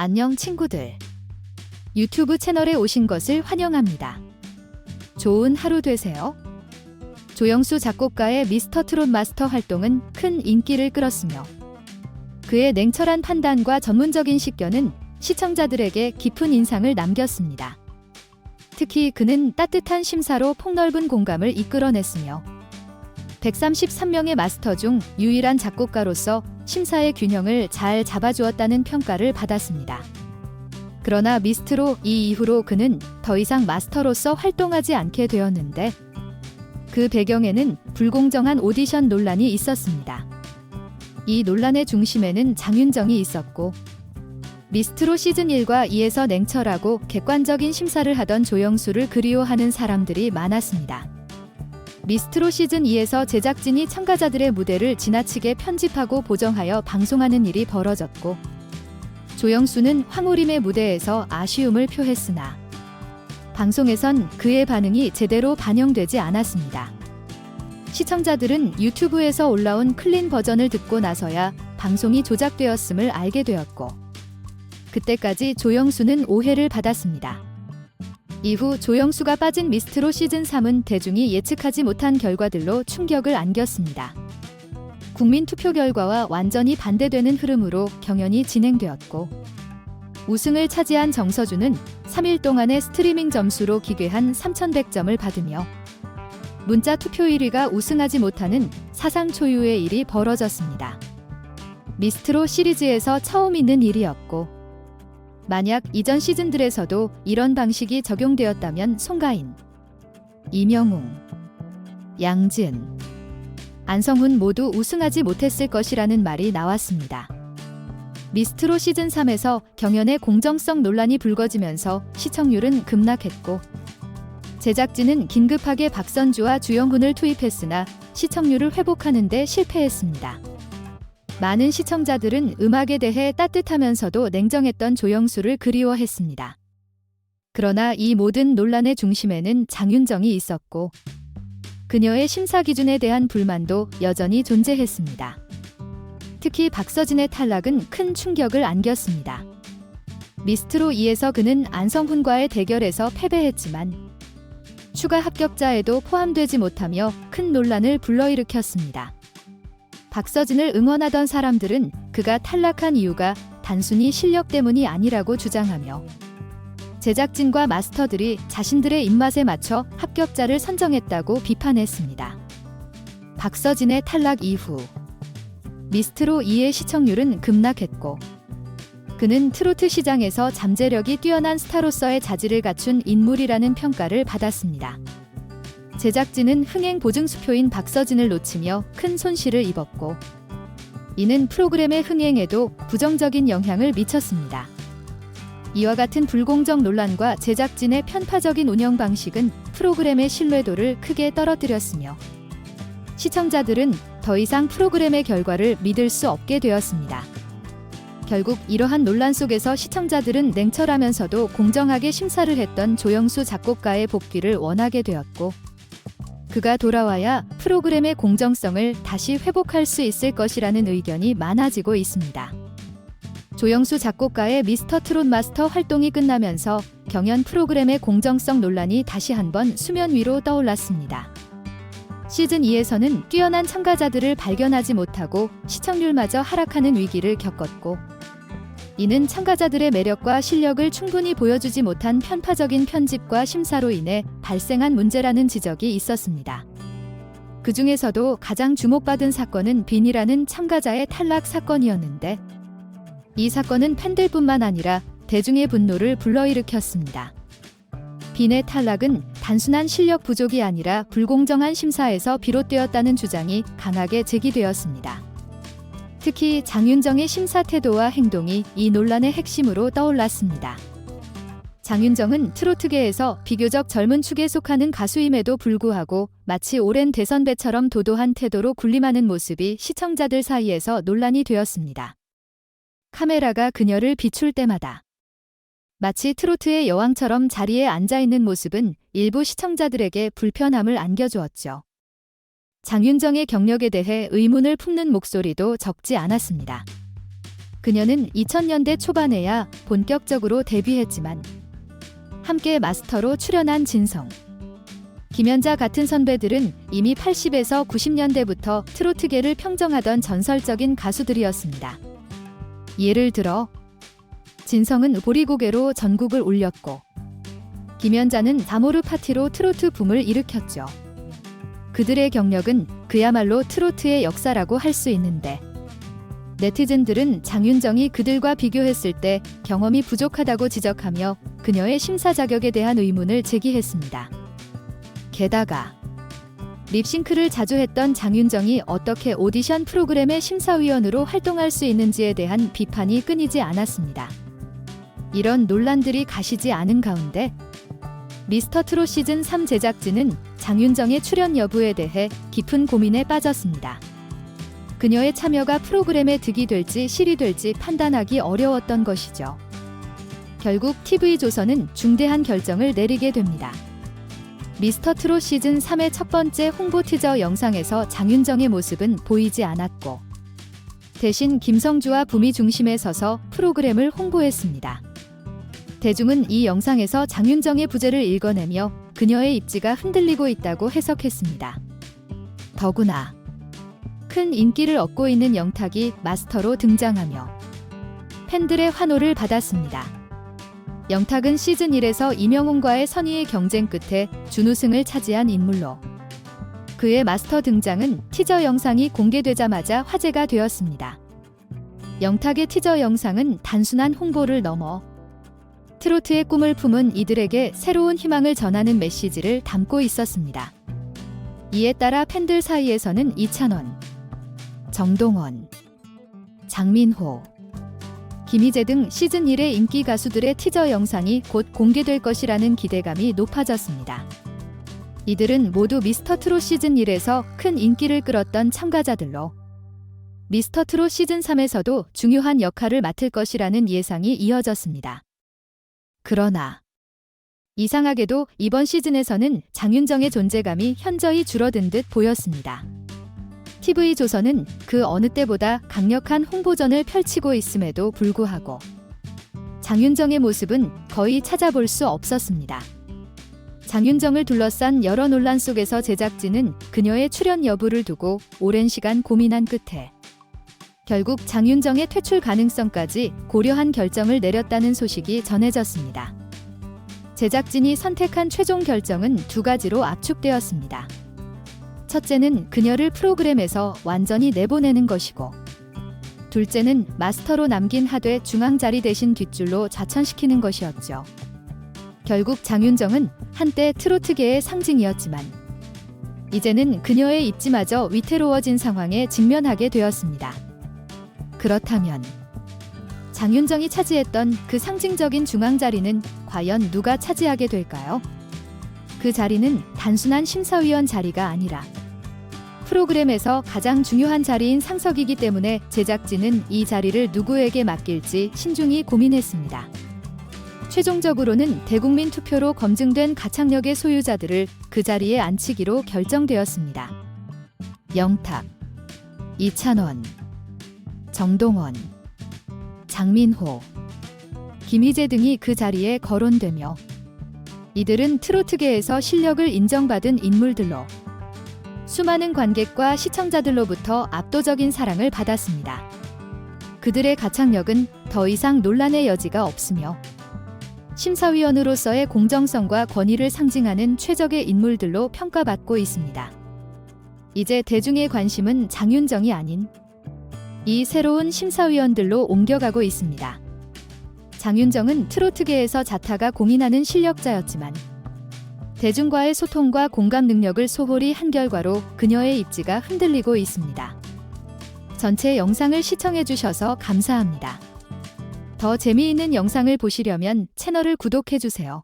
안녕 친구들. 유튜브 채널에 오신 것을 환영합니다. 좋은 하루 되세요. 조영수 작곡가의 미스터 트롯 마스터 활동은 큰 인기를 끌었으며 그의 냉철한 판단과 전문적인 식견은 시청자들에게 깊은 인상을 남겼습니다. 특히 그는 따뜻한 심사로 폭넓은 공감을 이끌어냈으며 133명의 마스터 중 유일한 작곡가로서 심사의 균형을 잘 잡아주었다는 평가를 받았습니다. 그러나 미스트로 이 이후로 그는 더 이상 마스터로서 활동하지 않게 되었는데 그 배경에는 불공정한 오디션 논란이 있었습니다. 이 논란의 중심에는 장윤정이 있었고 미스트로 시즌1과 2에서 냉철하고 객관적인 심사를 하던 조영수를 그리워하는 사람들이 많았습니다. 미스트로 시즌2에서 제작진이 참가자들의 무대를 지나치게 편집하고 보정하여 방송하는 일이 벌어졌고 조영수는 황우림의 무대에서 아쉬움을 표했으나 방송에선 그의 반응이 제대로 반영되지 않았습니다. 시청자들은 유튜브에서 올라온 클린 버전을 듣고 나서야 방송이 조작되었음을 알게 되었고 그때까지 조영수는 오해를 받았습니다. 이후 조영수가 빠진 미스트로 시즌3은 대중이 예측하지 못한 결과들로 충격을 안겼습니다. 국민 투표 결과와 완전히 반대되는 흐름으로 경연이 진행되었고 우승을 차지한 정서준은 3일 동안의 스트리밍 점수로 기괴한 3,100점을 받으며 문자 투표 1위가 우승하지 못하는 사상 초유의 일이 벌어졌습니다. 미스트로 시리즈에서 처음 있는 일이었고 만약 이전 시즌들에서도 이런 방식이 적용되었다면 송가인, 이명웅, 양지은, 안성훈 모두 우승하지 못했을 것이라는 말이 나왔습니다. 미스트로 시즌3에서 경연의 공정성 논란이 불거지면서 시청률은 급락했고 제작진은 긴급하게 박선주와 주영훈을 투입했으나 시청률을 회복하는 데 실패했습니다. 많은 시청자들은 음악에 대해 따뜻하면서도 냉정했던 조영수를 그리워했습니다. 그러나 이 모든 논란의 중심에는 장윤정이 있었고 그녀의 심사 기준에 대한 불만도 여전히 존재했습니다. 특히 박서진의 탈락은 큰 충격을 안겼습니다. 미스트로 2에서 그는 안성훈과의 대결에서 패배했지만 추가 합격자에도 포함되지 못하며 큰 논란을 불러일으켰습니다. 박서진을 응원하던 사람들은 그가 탈락한 이유가 단순히 실력 때문이 아니라고 주장하며 제작진과 마스터들이 자신들의 입맛에 맞춰 합격자를 선정했다고 비판했습니다. 박서진의 탈락 이후 미스트로 2의 시청률은 급락했고 그는 트로트 시장에서 잠재력이 뛰어난 스타로서의 자질을 갖춘 인물이라는 평가를 받았습니다. 제작진은 흥행 보증수표인 박서진을 놓치며 큰 손실을 입었고 이는 프로그램의 흥행에도 부정적인 영향을 미쳤습니다. 이와 같은 불공정 논란과 제작진의 편파적인 운영 방식은 프로그램의 신뢰도를 크게 떨어뜨렸으며 시청자들은 더 이상 프로그램의 결과를 믿을 수 없게 되었습니다. 결국 이러한 논란 속에서 시청자들은 냉철하면서도 공정하게 심사를 했던 조영수 작곡가의 복귀를 원하게 되었고 그가 돌아와야 프로그램의 공정성을 다시 회복할 수 있을 것이라는 의견이 많아지고 있습니다. 조영수 작곡가의 미스터 트롯 마스터 활동이 끝나면서 경연 프로그램의 공정성 논란이 다시 한번 수면 위로 떠올랐습니다. 시즌2에서는 뛰어난 참가자들을 발견하지 못하고 시청률마저 하락하는 위기를 겪었고 이는 참가자들의 매력과 실력을 충분히 보여주지 못한 편파적인 편집과 심사로 인해 발생한 문제라는 지적이 있었습니다. 그 중에서도 가장 주목받은 사건은 빈이라는 참가자의 탈락 사건이었는데 이 사건은 팬들뿐만 아니라 대중의 분노를 불러일으켰습니다. 빈의 탈락은 단순한 실력 부족이 아니라 불공정한 심사에서 비롯되었다는 주장이 강하게 제기되었습니다. 특히 장윤정의 심사 태도와 행동이 이 논란의 핵심으로 떠올랐습니다. 장윤정은 트로트계에서 비교적 젊은 축에 속하는 가수임에도 불구하고 마치 오랜 대선배처럼 도도한 태도로 군림하는 모습이 시청자들 사이에서 논란이 되었습니다. 카메라가 그녀를 비출 때마다 마치 트로트의 여왕처럼 자리에 앉아있는 모습은 일부 시청자들에게 불편함을 안겨주었죠. 장윤정의 경력에 대해 의문을 품는 목소리도 적지 않았습니다. 그녀는 2000년대 초반에야 본격적으로 데뷔했지만 함께 마스터로 출연한 진성, 김연자 같은 선배들은 이미 80에서 90년대부터 트로트계를 평정하던 전설적인 가수들이었습니다. 예를 들어 진성은 보리고개로 전국을 울렸고 김연자는 다모르 파티로 트로트 붐을 일으켰죠. 그들의 경력은 그야말로 트로트의 역사라고 할 수 있는데 네티즌들은 장윤정이 그들과 비교했을 때 경험이 부족하다고 지적하며 그녀의 심사 자격에 대한 의문을 제기했습니다. 게다가 립싱크를 자주 했던 장윤정이 어떻게 오디션 프로그램의 심사위원으로 활동할 수 있는지에 대한 비판이 끊이지 않았습니다. 이런 논란들이 가시지 않은 가운데 미스터트롯 시즌3 제작진은 장윤정의 출연 여부에 대해 깊은 고민에 빠졌습니다. 그녀의 참여가 프로그램에 득이 될지 실이 될지 판단하기 어려웠던 것이죠. 결국 TV조선은 중대한 결정을 내리게 됩니다. 미스터트롯 시즌3의 첫 번째 홍보 티저 영상에서 장윤정의 모습은 보이지 않았고 대신 김성주와 붐이 중심에 서서 프로그램을 홍보했습니다. 대중은 이 영상에서 장윤정의 부재를 읽어내며 그녀의 입지가 흔들리고 있다고 해석했습니다. 더구나 큰 인기를 얻고 있는 영탁이 마스터로 등장하며 팬들의 환호를 받았습니다. 영탁은 시즌 1에서 이명웅과의 선의의 경쟁 끝에 준우승을 차지한 인물로 그의 마스터 등장은 티저 영상이 공개되자마자 화제가 되었습니다. 영탁의 티저 영상은 단순한 홍보를 넘어 트로트의 꿈을 품은 이들에게 새로운 희망을 전하는 메시지를 담고 있었습니다. 이에 따라 팬들 사이에서는 이찬원, 정동원, 장민호, 김희재 등 시즌 1의 인기 가수들의 티저 영상이 곧 공개될 것이라는 기대감이 높아졌습니다. 이들은 모두 미스터트롯 시즌 1에서 큰 인기를 끌었던 참가자들로 미스터트롯 시즌 3에서도 중요한 역할을 맡을 것이라는 예상이 이어졌습니다. 그러나 이상하게도 이번 시즌에서는 장윤정의 존재감이 현저히 줄어든 듯 보였습니다. TV조선은 그 어느 때보다 강력한 홍보전을 펼치고 있음에도 불구하고 장윤정의 모습은 거의 찾아볼 수 없었습니다. 장윤정을 둘러싼 여러 논란 속에서 제작진은 그녀의 출연 여부를 두고 오랜 시간 고민한 끝에 결국 장윤정의 퇴출 가능성까지 고려한 결정을 내렸다는 소식이 전해졌습니다. 제작진이 선택한 최종 결정은 두 가지로 압축되었습니다. 첫째는 그녀를 프로그램에서 완전히 내보내는 것이고 둘째는 마스터로 남긴 하되 중앙 자리 대신 뒷줄로 좌천시키는 것이었죠. 결국 장윤정은 한때 트로트계의 상징이었지만 이제는 그녀의 입지마저 위태로워진 상황에 직면하게 되었습니다. 그렇다면 장윤정이 차지했던 그 상징적인 중앙 자리는 과연 누가 차지하게 될까요? 그 자리는 단순한 심사위원 자리가 아니라 프로그램에서 가장 중요한 자리인 상석이기 때문에 제작진은 이 자리를 누구에게 맡길지 신중히 고민했습니다. 최종적으로는 대국민 투표로 검증된 가창력의 소유자들을 그 자리에 앉히기로 결정되었습니다. 영탁, 이찬원, 정동원, 장민호, 김희재 등이 그 자리에 거론되며 이들은 트로트계에서 실력을 인정받은 인물들로 수많은 관객과 시청자들로부터 압도적인 사랑을 받았습니다. 그들의 가창력은 더 이상 논란의 여지가 없으며 심사위원으로서의 공정성과 권위를 상징하는 최적의 인물들로 평가받고 있습니다. 이제 대중의 관심은 장윤정이 아닌 이 새로운 심사위원들로 옮겨가고 있습니다. 장윤정은 트로트계에서 자타가 공인하는 실력자였지만 대중과의 소통과 공감 능력을 소홀히 한 결과로 그녀의 입지가 흔들리고 있습니다. 전체 영상을 시청해주셔서 감사합니다. 더 재미있는 영상을 보시려면 채널을 구독해주세요.